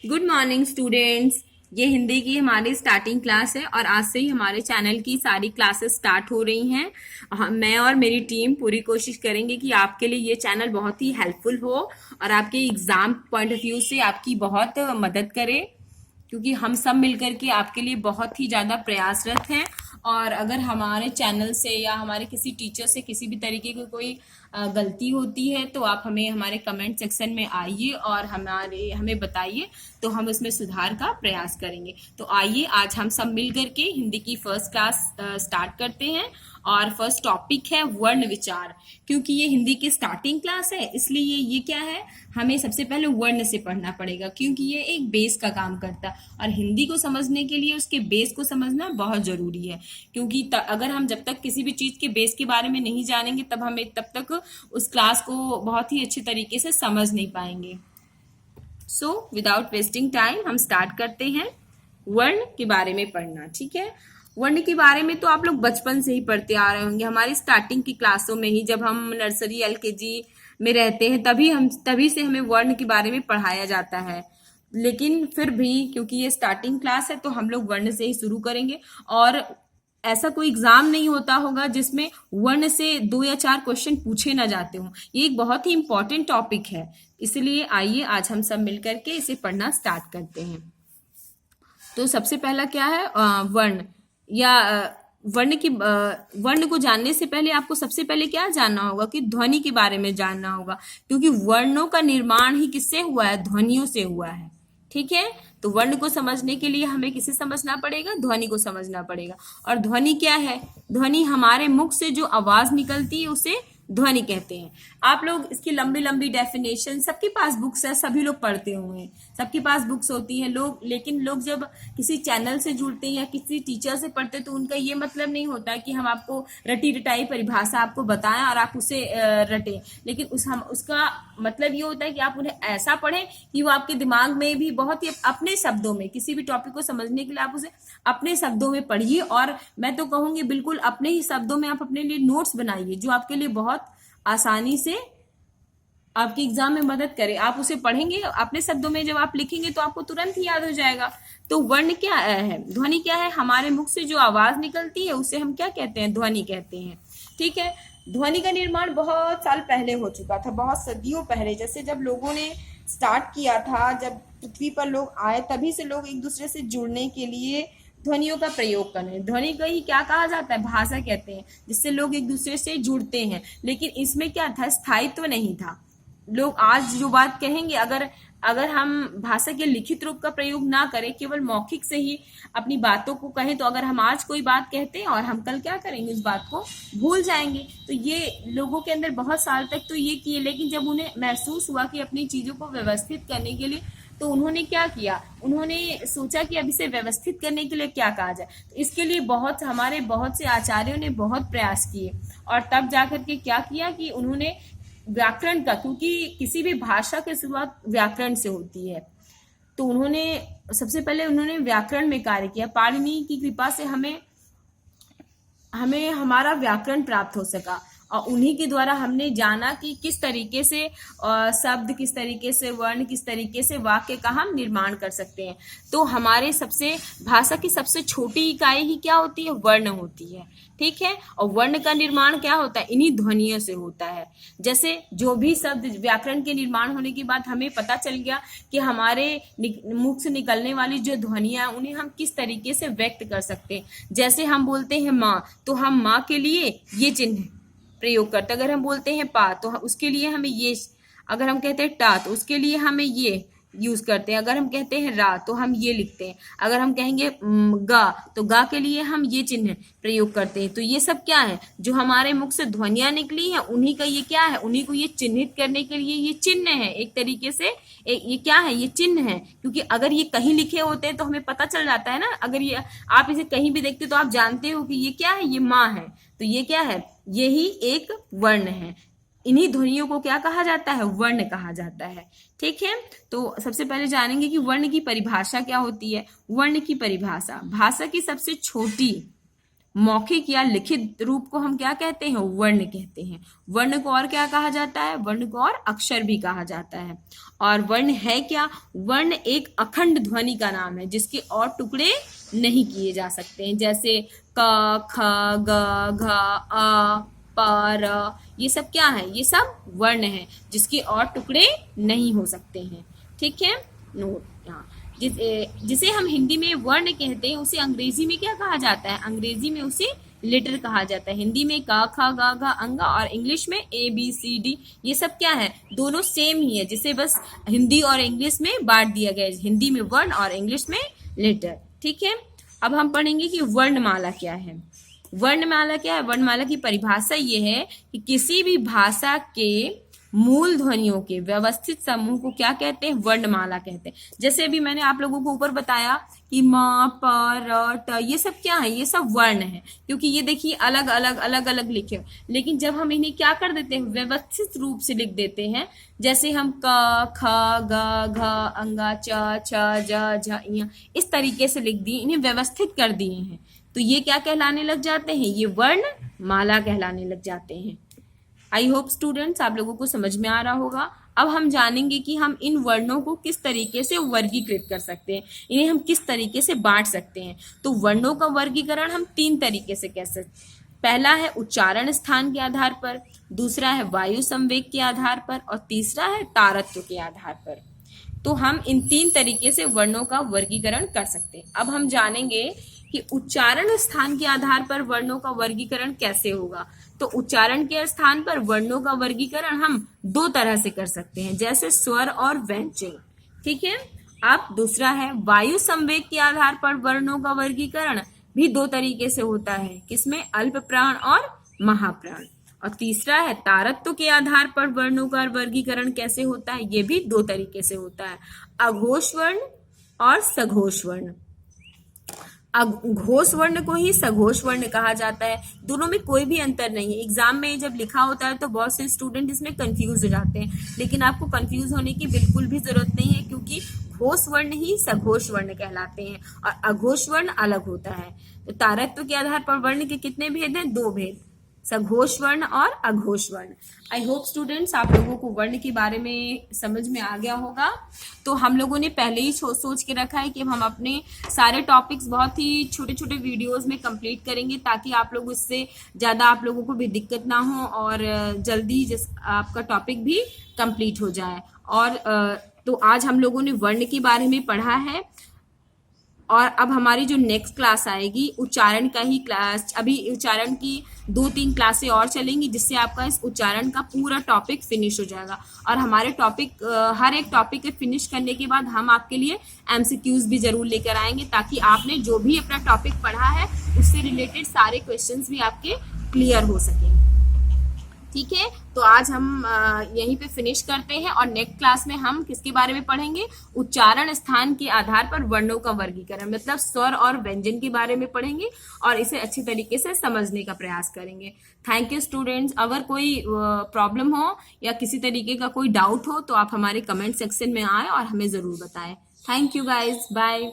Good morning students. ये हिंदी की हमारी स्टार्टिंग क्लास है और आज से ही हमारे चैनल की सारी क्लासेस स्टार्ट हो रही हैं। मैं और मेरी टीम पूरी कोशिश करेंगे कि आपके लिए ये चैनल बहुत ही हेल्पफुल हो और आपके एग्जाम पॉइंट ऑफ व्यू से आपकी बहुत मदद करे, क्योंकि हम सब मिलकर के आपके लिए बहुत ही ज़्यादा प्रयासरत हैं। और अगर हमारे चैनल से या हमारे किसी टीचर से किसी भी तरीके की कोई गलती होती है तो आप हमें हमारे कमेंट सेक्शन में आइए और हमें बताइए, तो हम इसमें सुधार का प्रयास करेंगे। तो आइए आज हम सब मिल करके हिंदी की फर्स्ट क्लास स्टार्ट करते हैं। और फर्स्ट टॉपिक है वर्ण विचार। क्योंकि ये हिंदी की स्टार्टिंग क्लास है, इसलिए ये क्या है, हमें सबसे पहले वर्ण से पढ़ना पड़ेगा, क्योंकि ये एक बेस का काम करता है और हिंदी को समझने के लिए उसके बेस को समझना बहुत जरूरी है। क्योंकि अगर हम जब तक किसी भी चीज के बेस के बारे में नहीं जानेंगे तब तक उस क्लास को बहुत ही अच्छे तरीके से समझ नहीं पाएंगे। सो विदाउट वेस्टिंग टाइम हम स्टार्ट करते हैं वर्ण के बारे में पढ़ना। ठीक है, वर्ण के बारे में तो आप लोग बचपन से ही पढ़ते आ रहे होंगे। हमारी स्टार्टिंग की क्लासों में ही, जब हम नर्सरी एलकेजी में रहते हैं, तभी से हमें वर्ण के बारे में पढ़ाया जाता है। लेकिन फिर भी क्योंकि ये स्टार्टिंग क्लास है तो हम लोग वर्ण से ही शुरू करेंगे। और ऐसा कोई एग्जाम नहीं होता होगा जिसमें वर्ण से 2 या 4 क्वेश्चन पूछे ना जाते हों। ये एक बहुत ही इंपॉर्टेंट टॉपिक है, इसलिए आइए आज हम सब मिलकर के इसे पढ़ना स्टार्ट करते हैं। तो सबसे पहला क्या है, वर्ण या वर्ण को जानने से पहले आपको सबसे पहले क्या जानना होगा कि ध्वनि के बारे में जानना होगा, क्योंकि वर्णों का निर्माण ही किससे हुआ है, ध्वनियों से हुआ है। ठीक है, तो वर्ण को समझने के लिए हमें किसे समझना पड़ेगा, ध्वनि को समझना पड़ेगा। और ध्वनि क्या है, ध्वनि हमारे मुख से जो आवाज निकलती है उसे ध्वनि कहते हैं। आप लोग इसकी लंबी लंबी डेफिनेशन, सबके पास बुक्स है, सभी लोग पढ़ते हुए हैं, सबके पास बुक्स होती हैं लेकिन लोग जब किसी चैनल से जुड़ते हैं या किसी टीचर से पढ़ते हैं तो उनका ये मतलब नहीं होता कि हम आपको रटी रटाई परिभाषा आपको बताएं और आप उसे रटें। लेकिन उसका मतलब ये होता है कि आप उन्हें ऐसा पढ़ें कि वो आपके दिमाग में भी बहुत ही अपने शब्दों में, किसी भी टॉपिक को समझने के लिए आप उसे अपने शब्दों में पढ़िए। और मैं तो कहूंगी बिल्कुल अपने ही शब्दों में आप अपने लिए नोट्स बनाइए, जो आपके लिए बहुत आसानी से आपके एग्जाम में मदद करे। आप उसे पढ़ेंगे अपने शब्दों में, जब आप लिखेंगे तो आपको तुरंत ही याद हो जाएगा। तो वर्ण क्या है, ध्वनि क्या है, हमारे मुख से जो आवाज निकलती है उसे हम क्या कहते हैं, ध्वनि कहते हैं। ठीक है, ध्वनि का निर्माण बहुत साल पहले हो चुका था, बहुत सदियों पहले। जैसे जब लोगों ने स्टार्ट किया था, जब पृथ्वी पर लोग आए, तभी से लोग एक दूसरे से जुड़ने के लिए ध्वनियों का प्रयोग कर रहे हैं। ध्वनि को ही क्या कहा जाता है, भाषा कहते हैं, जिससे लोग एक दूसरे से जुड़ते हैं। लेकिन इसमें क्या था, स्थायित्व नहीं था। लोग आज जो बात कहेंगे, अगर हम भाषा के लिखित रूप का प्रयोग ना करें, केवल मौखिक से ही अपनी बातों को कहें, तो अगर हम आज कोई बात कहते हैं और हम कल क्या करेंगे, उस बात को भूल जाएंगे। तो ये लोगों के अंदर बहुत साल तक तो ये किए, लेकिन जब उन्हें महसूस हुआ कि अपनी चीजों को व्यवस्थित करने के लिए, तो उन्होंने क्या किया, उन्होंने सोचा कि अब इसे व्यवस्थित करने के लिए क्या कहा जाए। तो इसके लिए हमारे बहुत से आचार्यों ने बहुत प्रयास किए और तब जाकर के क्या किया कि उन्होंने व्याकरण का, क्योंकि किसी भी भाषा की शुरुआत व्याकरण से होती है, तो उन्होंने सबसे पहले व्याकरण में कार्य किया। पाणिनि की कृपा से हमें हमारा व्याकरण प्राप्त हो सका और उन्हीं के द्वारा हमने जाना कि किस तरीके से शब्द, किस तरीके से वर्ण, किस तरीके से वाक्य का हम निर्माण कर सकते हैं। तो हमारे भाषा की सबसे छोटी इकाई ही क्या होती है, वर्ण होती है। ठीक है, और वर्ण का निर्माण क्या होता है, इन्हीं ध्वनियों से होता है। जैसे जो भी शब्द व्याकरण के निर्माण होने के बाद हमें पता चल गया कि हमारे मुख से निकलने वाली जो ध्वनियां, उन्हें हम किस तरीके से व्यक्त कर सकते हैं। जैसे हम बोलते हैं माँ, तो हम माँ के लिए ये चिन्ह प्रयोग करते हैं। अगर हम बोलते हैं पा, तो उसके लिए हमें ये, अगर हम कहते हैं टा, तो उसके लिए हमें ये यूज करते हैं। अगर हम कहते हैं रा, तो हम ये लिखते हैं। अगर हम कहेंगे गा, तो गा के लिए हम ये चिन्ह प्रयोग करते हैं। तो ये सब क्या है, जो हमारे मुख से ध्वनियां निकली हैं, उन्हीं का ये क्या है, उन्हीं को ये चिन्हित करने के लिए ये चिन्ह है। एक तरीके से ये क्या है, ये चिन्ह है। क्योंकि अगर ये कहीं लिखे होते हैं तो हमें पता चल जाता है ना। अगर ये आप इसे कहीं भी देखते तो आप जानते हो कि ये क्या है, ये माँ है। तो ये क्या है, यही एक वर्ण है। इन्हीं ध्वनियों को क्या कहा जाता है, वर्ण कहा जाता है। ठीक है, तो सबसे पहले जानेंगे कि वर्ण की परिभाषा क्या होती है। वर्ण की परिभाषा, भाषा की सबसे छोटी मौखिक या लिखित रूप को हम क्या कहते हैं, वर्ण कहते हैं। वर्ण को और क्या कहा जाता है, वर्ण को और अक्षर भी कहा जाता है। और वर्ण है क्या, वर्ण एक अखंड ध्वनि का नाम है जिसके और टुकड़े नहीं किए जा सकते हैं, जैसे क, ख, ग, घ, अ, प, र, ये सब क्या है, ये सब वर्ण है जिसके और टुकड़े नहीं हो सकते हैं। ठीक है, नोट यहाँ जिसे हम हिंदी में वर्ण कहते हैं उसे अंग्रेजी में क्या कहा जाता है, अंग्रेजी में उसे लेटर कहा जाता है। हिंदी में क, ख, ग, घ, अंग और इंग्लिश में ए, बी, सी, डी, ये सब क्या है, दोनों सेम ही है, जिसे बस हिंदी और इंग्लिश में बांट दिया गया है, हिंदी में वर्ण और इंग्लिश में लेटर। ठीक है, अब हम पढ़ेंगे कि वर्णमाला क्या है। वर्णमाला क्या है, वर्णमाला की परिभाषा ये है कि किसी भी भाषा के मूल ध्वनियों के व्यवस्थित समूह को क्या कहते हैं, वर्णमाला कहते हैं। जैसे अभी मैंने आप लोगों को ऊपर बताया कि म, प, र, ट, ये सब क्या है, ये सब वर्ण है, क्योंकि ये देखिए अलग अलग लिखे हो। लेकिन जब हम इन्हें क्या कर देते हैं, व्यवस्थित रूप से लिख देते हैं, जैसे हम क, ख, ग, घ, अंगा, च, छ, ज, झ, ञ, इस तरीके से लिख दिए, इन्हें व्यवस्थित कर दिए हैं, तो ये क्या कहलाने लग जाते हैं, ये वर्णमाला कहलाने लग जाते हैं। आई होप स्टूडेंट्स आप लोगों को समझ में आ रहा होगा। अब हम जानेंगे कि हम इन वर्णों को किस तरीके से वर्गीकृत कर सकते हैं, इन्हें हम किस तरीके से बांट सकते हैं। तो वर्णों का वर्गीकरण हम 3 तरीके से कर सकते हैं। पहला है उच्चारण स्थान के आधार पर, दूसरा है वायु संवेग के आधार पर और तीसरा है तारत्व के आधार पर। तो हम इन 3 तरीके से वर्णों का वर्गीकरण कर सकते हैं। अब हम जानेंगे कि उच्चारण स्थान के आधार पर वर्णों का वर्गीकरण कैसे होगा। तो उच्चारण के स्थान पर वर्णों का वर्गीकरण हम 2 तरह से कर सकते हैं, जैसे स्वर और व्यंजन। ठीक है, अब दूसरा है वायु संवेग के आधार पर वर्णों का वर्गीकरण भी 2 तरीके से होता है, किसमें, अल्प प्राण और महाप्राण। और तीसरा है तारत्व के आधार पर वर्णों का वर्गीकरण कैसे होता है, ये भी 2 तरीके से होता है, अघोष वर्ण और सघोष वर्ण। घोष वर्ण को ही सघोष वर्ण कहा जाता है, दोनों में कोई भी अंतर नहीं है। एग्जाम में जब लिखा होता है तो बहुत से स्टूडेंट इसमें कंफ्यूज हो जाते हैं, लेकिन आपको कंफ्यूज होने की बिल्कुल भी जरूरत नहीं है, क्योंकि घोष वर्ण ही सघोष वर्ण कहलाते हैं और अघोष वर्ण अलग होता है। तो तारत्व के आधार पर वर्ण के कितने भेद हैं, 2 भेद, सघोष वर्ण और अघोष वर्ण। आई होप स्टूडेंट्स आप लोगों को वर्ण के बारे में समझ में आ गया होगा। तो हम लोगों ने पहले ही सोच के रखा है कि हम अपने सारे टॉपिक्स बहुत ही छोटे छोटे वीडियोस में कंप्लीट करेंगे, ताकि आप लोग इससे ज़्यादा आप लोगों को भी दिक्कत ना हो और जल्दी आपका टॉपिक भी कंप्लीट हो जाए। और तो आज हम लोगों ने वर्ण के बारे में पढ़ा है, और अब हमारी जो नेक्स्ट क्लास आएगी उच्चारण का ही क्लास, अभी उच्चारण की 2-3 क्लासें और चलेंगी, जिससे आपका इस उच्चारण का पूरा टॉपिक फिनिश हो जाएगा। और हमारे टॉपिक हर एक टॉपिक के फिनिश करने के बाद हम आपके लिए MCQs भी जरूर लेकर आएंगे, ताकि आपने जो भी अपना टॉपिक पढ़ा है उससे रिलेटेड सारे क्वेश्चंस भी आपके क्लियर हो सकें। ठीक है, तो आज हम यहीं पे फिनिश करते हैं, और नेक्स्ट क्लास में हम किसके बारे में पढ़ेंगे, उच्चारण स्थान के आधार पर वर्णों का वर्गीकरण, मतलब स्वर और व्यंजन के बारे में पढ़ेंगे और इसे अच्छी तरीके से समझने का प्रयास करेंगे। Thank you students. अगर कोई प्रॉब्लम हो या किसी तरीके का कोई डाउट हो तो आप हमारे कमेंट सेक्शन में आए और हमें जरूर बताएं। Thank you guys, bye.